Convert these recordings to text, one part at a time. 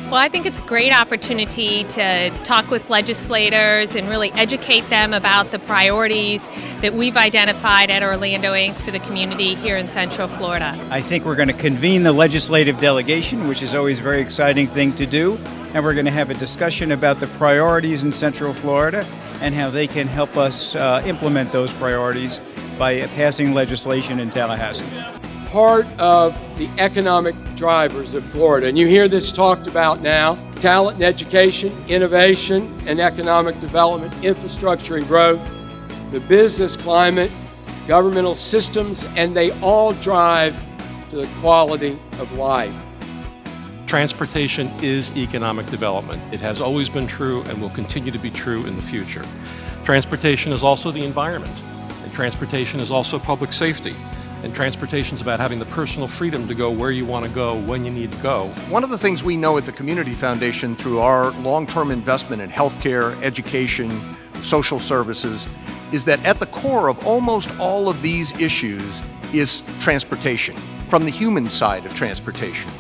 Well, I think it's a great opportunity to talk with legislators and really educate them about the priorities that we've identified at Orlando Inc. for the community here in Central Florida. I think we're going to convene the legislative delegation, which is always a very exciting thing to do, and we're going to have a discussion about the priorities in Central Florida and how they can help us implement those priorities by passing legislation in Tallahassee. Part of the economic drivers of Florida, and you hear this talked about now: talent and education, innovation and economic development, infrastructure and growth, the business climate, governmental systems, and they all drive to the quality of life. Transportation is economic development. It has always been true and will continue to be true in the future. Transportation is also the environment, and transportation is also public safety. And transportation is about having the personal freedom to go where you want to go, when you need to go. One of the things we know at the Community Foundation through our long-term investment in healthcare, education, social services, is that at the core of almost all of these issues is transportation, from the human side of transportation.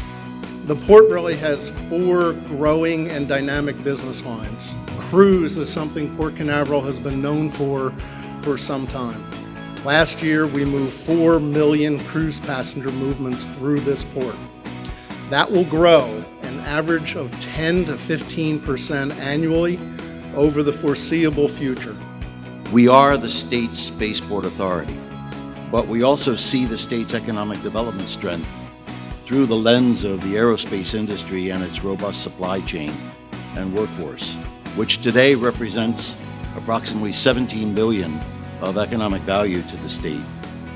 The port really has 4 growing and dynamic business lines. Cruise is something Port Canaveral has been known for some time. Last year, we moved 4 million cruise passenger movements through this port. That will grow an average of 10 to 15% annually over the foreseeable future. We are the state's spaceport authority, but we also see the state's economic development strength through the lens of the aerospace industry and its robust supply chain and workforce, which today represents approximately $17 billion of economic value to the state,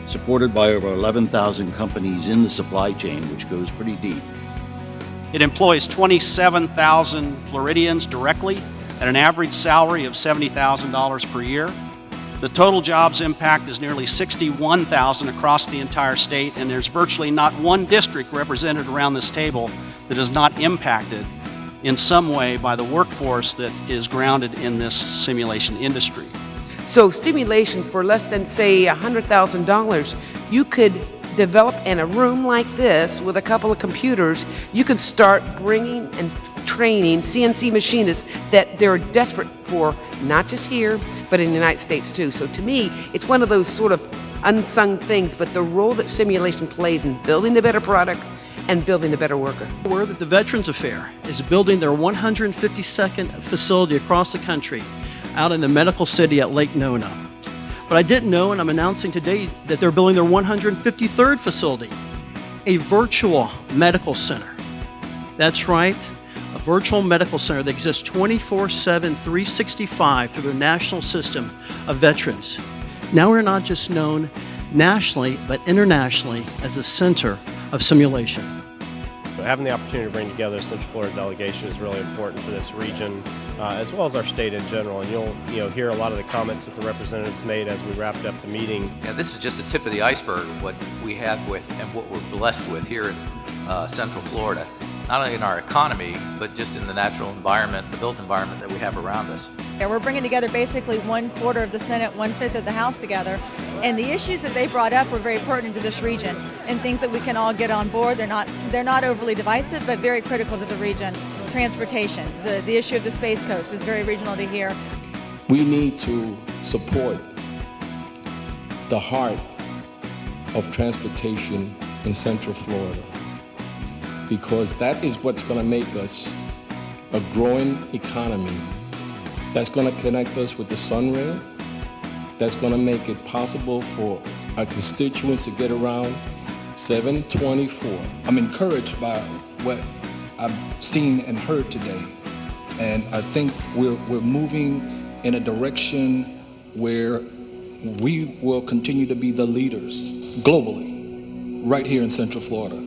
supported by over 11,000 companies in the supply chain, which goes pretty deep. It employs 27,000 Floridians directly at an average salary of $70,000 per year. The total jobs impact is nearly 61,000 across the entire state, and there's virtually not one district represented around this table that is not impacted in some way by the workforce that is grounded in this simulation industry. So simulation for less than, say, $100,000, you could develop in a room like this with a couple of computers. You could start bringing and training CNC machinists that they're desperate for, not just here, but in the United States too. So to me, it's one of those sort of unsung things, but the role that simulation plays in building a better product and building a better worker. Aware that the Veterans Affair is building their 152nd facility across the country out in the medical city at Lake Nona. But I didn't know, and I'm announcing today, that they're building their 153rd facility, a virtual medical center. That's right, a virtual medical center that exists 24/7, 365 through their national system of veterans. Now we're not just known nationally, but internationally as a center of simulation. Having the opportunity to bring together the Central Florida delegation is really important for this region, as well as our state in general. And you'll hear a lot of the comments that the representatives made as we wrapped up the meeting. Yeah, this is just the tip of the iceberg of what we have with and what we're blessed with here in Central Florida. Not only in our economy, but just in the natural environment, the built environment that we have around us. Yeah, we're bringing together basically 1/4 of the Senate, 1/5 of the House together. And the issues that they brought up were very pertinent to this region and things that we can all get on board. They're not overly divisive, but very critical to the region. Transportation, the issue of the Space Coast is very regional to here. We need to support the heart of transportation in Central Florida, because that is what's going to make us a growing economy. That's going to connect us with the Sunrail. That's going to make it possible for our constituents to get around 724. I'm encouraged by what I've seen and heard today, and I think we're moving in a direction where we will continue to be the leaders globally right here in Central Florida.